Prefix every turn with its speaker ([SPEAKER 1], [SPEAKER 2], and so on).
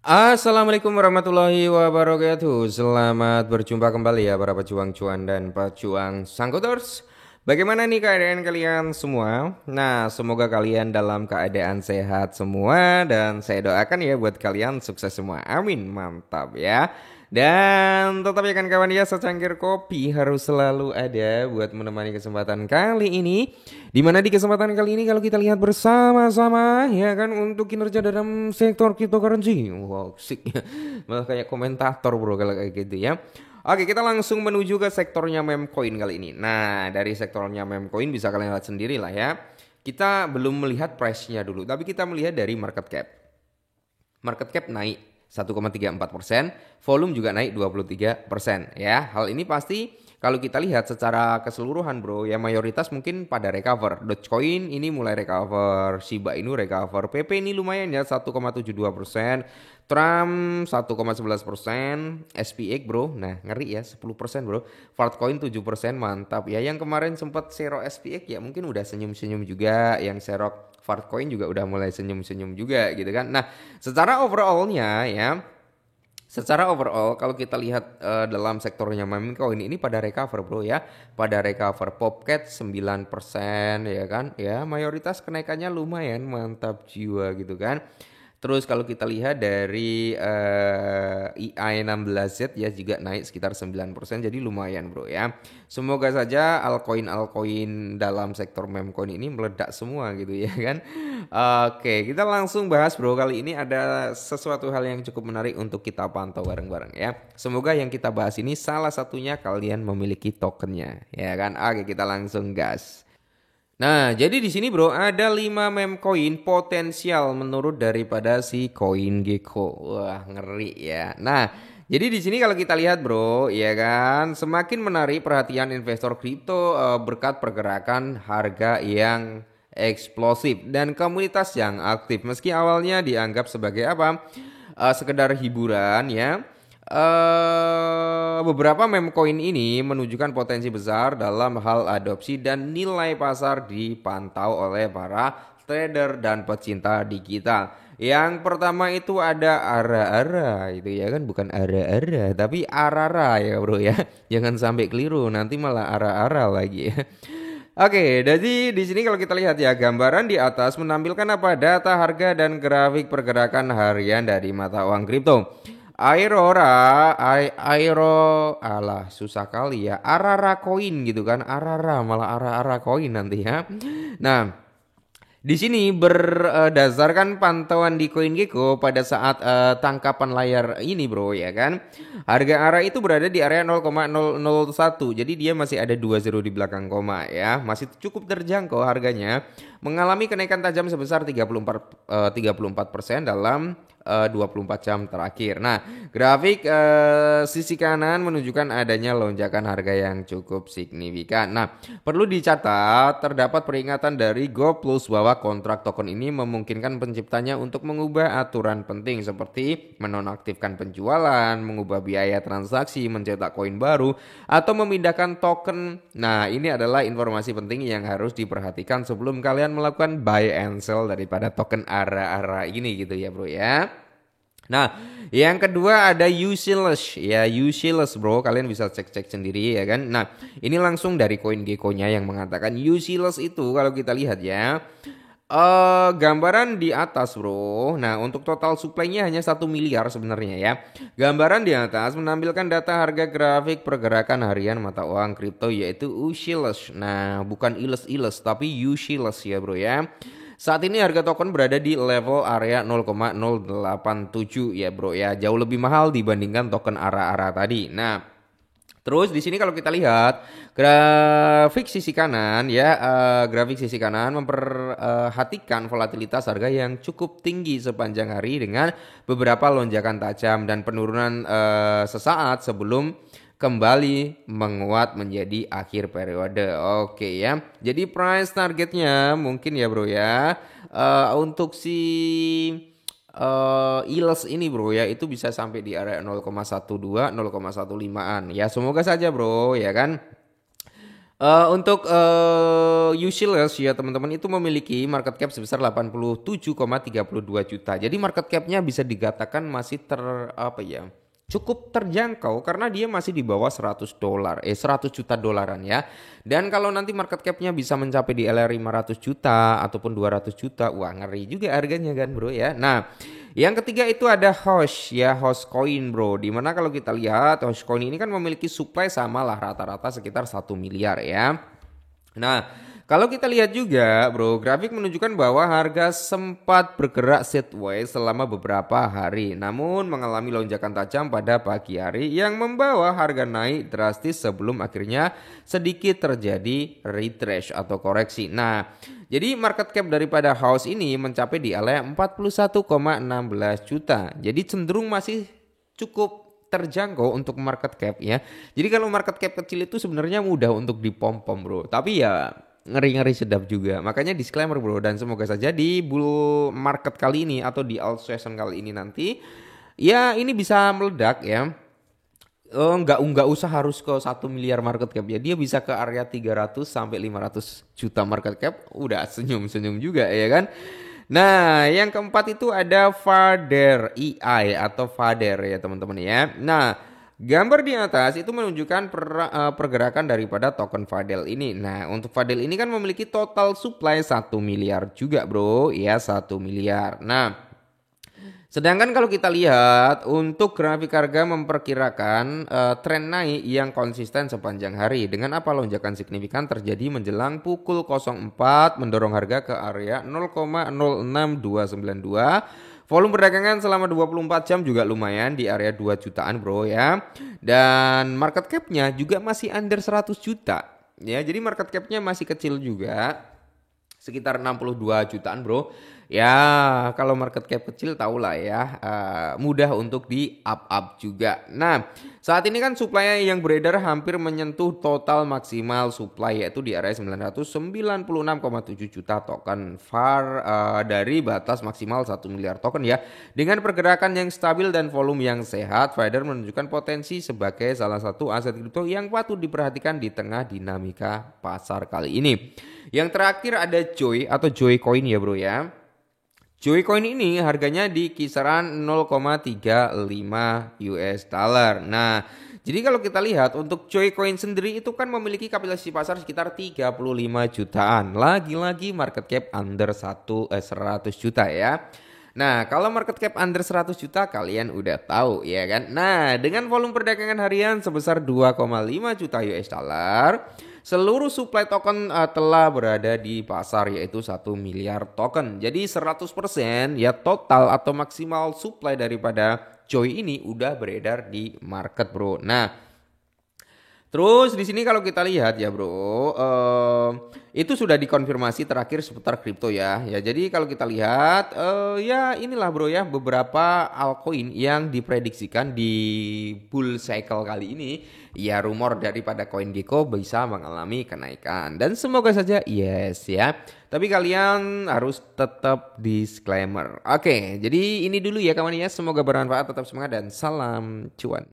[SPEAKER 1] Assalamualaikum warahmatullahi wabarakatuh. Selamat berjumpa kembali ya para pejuang cuan dan pejuang sangkuters. Bagaimana nih keadaan kalian semua? Nah, semoga kalian dalam keadaan sehat semua dan saya doakan ya buat kalian sukses semua. Amin, mantap ya. Dan tetap ya kan kawan ya, secangkir kopi harus selalu ada buat menemani kesempatan kali ini. Dimana di kesempatan kali ini kalau kita lihat bersama-sama ya kan untuk kinerja dalam sektor cryptocurrency. Wow, sik. Malah kayak komentator bro kalau kayak gitu ya. Oke, kita langsung menuju ke sektornya meme coin kali ini. Nah, dari sektornya meme coin bisa kalian lihat sendiri lah ya. Kita belum melihat price-nya dulu, tapi kita melihat dari market cap. Market cap naik 1,34%, volume juga naik 23% ya. Hal ini pasti kalau kita lihat secara keseluruhan bro ya mayoritas mungkin pada recover. Dogecoin ini mulai recover, Shiba Inu recover, PP ini lumayan ya 1,72%, Trump 1,11%, SPX bro, nah ngeri ya 10% bro, Fartcoin 7% mantap ya. Yang kemarin sempat zero SPX ya mungkin udah senyum-senyum juga, yang zero Fartcoin juga udah mulai senyum-senyum juga gitu kan. Nah, secara overallnya ya, secara overall kalau kita lihat dalam sektornya meme coin ini pada recover bro ya. Pada recover Popcat 9% ya kan. Ya, mayoritas kenaikannya lumayan mantap jiwa gitu kan. Terus kalau kita lihat dari EI16Z ya juga naik sekitar 9% jadi lumayan bro ya. Semoga saja altcoin dalam sektor meme coin ini meledak semua gitu ya kan. Oke, kita langsung bahas bro. Kali ini ada sesuatu hal yang cukup menarik untuk kita pantau bareng-bareng ya. Semoga yang kita bahas ini salah satunya kalian memiliki tokennya ya kan. Oke, kita langsung gas. Nah, jadi di sini bro ada 5 meme coin potensial menurut daripada si CoinGecko. Wah, ngeri ya. Nah, jadi di sini kalau kita lihat bro, ya kan, semakin menarik perhatian investor kripto berkat pergerakan harga yang eksplosif dan komunitas yang aktif. Meski awalnya dianggap sebagai apa? Sekedar hiburan ya. Beberapa meme coin ini menunjukkan potensi besar dalam hal adopsi dan nilai pasar dipantau oleh para trader dan pecinta digital. Yang pertama itu ada Ara-Ara itu ya kan bukan Ara-Ara tapi Arara ya bro ya. Jangan sampai keliru nanti malah Ara-Ara lagi ya. Oke, jadi di sini kalau kita lihat ya gambaran di atas menampilkan apa data harga dan grafik pergerakan harian dari mata uang kripto. Alah susah kali ya. Arara koin gitu kan. Arara malah ara-ara koin nanti ya. Nah, di sini berdasarkan pantauan di CoinGecko pada saat tangkapan layar ini bro ya kan. Harga ARA itu berada di area 0,001. Jadi dia masih ada 20 di belakang koma ya. Masih cukup terjangkau harganya. Mengalami kenaikan tajam sebesar 34% dalam 24 jam terakhir. Nah, grafik sisi kanan menunjukkan adanya lonjakan harga yang cukup signifikan. Nah, perlu dicatat terdapat peringatan dari GoPlus bahwa kontrak token ini memungkinkan penciptanya untuk mengubah aturan penting seperti menonaktifkan penjualan, mengubah biaya transaksi, mencetak koin baru, atau memindahkan token. Nah, ini adalah informasi penting yang harus diperhatikan sebelum kalian melakukan buy and sell daripada token ARA-ARA ini gitu ya bro ya. Nah, yang kedua ada Useless ya, Useless bro, kalian bisa cek-cek sendiri ya kan. Nah, ini langsung dari CoinGecko-nya yang mengatakan Useless itu kalau kita lihat ya, gambaran di atas bro. Nah, untuk total supply-nya hanya 1 miliar sebenarnya ya. Gambaran di atas menampilkan data harga grafik pergerakan harian mata uang kripto yaitu Useless. Nah, bukan Iles-Iles tapi Useless ya bro ya. Saat ini harga token berada di level area 0,087 ya bro ya, jauh lebih mahal dibandingkan token ARA-ARA tadi. Nah, terus di sini kalau kita lihat grafik sisi kanan ya, grafik sisi kanan memperhatikan volatilitas harga yang cukup tinggi sepanjang hari dengan beberapa lonjakan tajam dan penurunan sesaat sebelum kembali menguat menjadi akhir periode. Oke ya. Jadi price targetnya mungkin ya bro ya. Untuk si Iles ini bro ya itu bisa sampai di area 0,12 0,15an. Ya semoga saja bro ya kan. Untuk Useless ya teman-teman itu memiliki market cap sebesar 87,32 juta. Jadi market capnya bisa dikatakan masih cukup terjangkau karena dia masih di bawah 100 juta dolaran ya. Dan kalau nanti market capnya bisa mencapai di area 500 juta ataupun 200 juta, wah ngeri juga harganya kan bro ya. Nah, yang ketiga itu ada Hosh ya, Hosh Coin bro. Dimana kalau kita lihat Hosh Coin ini kan memiliki supply sama lah rata-rata sekitar 1 miliar ya. Nah, kalau kita lihat juga bro, grafik menunjukkan bahwa harga sempat bergerak sideways selama beberapa hari. Namun mengalami lonjakan tajam pada pagi hari yang membawa harga naik drastis sebelum akhirnya sedikit terjadi retrace atau koreksi. Nah, jadi market cap daripada house ini mencapai di area 41,16 juta. Jadi cenderung masih cukup terjangkau untuk market cap ya. Jadi kalau market cap kecil itu sebenarnya mudah untuk dipom-pom bro. Tapi ya ngeri-ngeri sedap juga. Makanya disclaimer bro, dan semoga saja di bull market kali ini atau di alt season kali ini nanti ya ini bisa meledak ya. Nggak usah harus ke 1 miliar market cap ya. Dia bisa ke area 300 sampai 500 juta market cap. Udah senyum-senyum juga ya kan. Nah, yang keempat itu ada Fader EI atau Fader ya teman-teman ya. Nah, gambar di atas itu menunjukkan pergerakan daripada token Fadel ini. Nah, untuk Fadel ini kan memiliki total supply 1 miliar juga bro. Ya 1 miliar. Nah, sedangkan kalau kita lihat untuk grafik harga memperkirakan tren naik yang konsisten sepanjang hari dengan apa lonjakan signifikan terjadi menjelang pukul 04 mendorong harga ke area 0,069292. Volume perdagangan selama 24 jam juga lumayan di area 2 jutaan bro ya. Dan market capnya juga masih under 100 juta. Ya, jadi market capnya masih kecil juga. Sekitar 62 jutaan bro. Ya kalau market cap kecil tahulah ya mudah untuk di up juga. Nah saat ini kan supply yang beredar hampir menyentuh total maksimal supply yaitu di area 996,7 juta token VAR dari batas maksimal 1 miliar token ya. Dengan pergerakan yang stabil dan volume yang sehat, Fader menunjukkan potensi sebagai salah satu aset kripto yang patut diperhatikan di tengah dinamika pasar kali ini. Yang terakhir ada Joy atau Joy Coin ya bro ya. Joy Coin ini harganya di kisaran 0,35 US dollar. Nah, jadi kalau kita lihat untuk Joy Coin sendiri itu kan memiliki kapitalisasi pasar sekitar 35 jutaan. Lagi-lagi market cap under 100 juta ya. Nah, kalau market cap under 100 juta kalian udah tahu ya kan. Nah, dengan volume perdagangan harian sebesar 2,5 juta US dollar, seluruh supply token telah berada di pasar yaitu 1 miliar token. Jadi 100% ya total atau maksimal supply daripada Joy ini udah beredar di market bro. Nah, terus di sini kalau kita lihat ya bro, itu sudah dikonfirmasi terakhir seputar kripto ya. Ya jadi kalau kita lihat, ya inilah bro ya beberapa altcoin yang diprediksikan di bull cycle kali ini. Ya rumor daripada CoinGecko bisa mengalami kenaikan dan semoga saja yes ya. Tapi kalian harus tetap disclaimer. Oke, jadi ini dulu ya kawan ya. Semoga bermanfaat, tetap semangat dan salam cuan.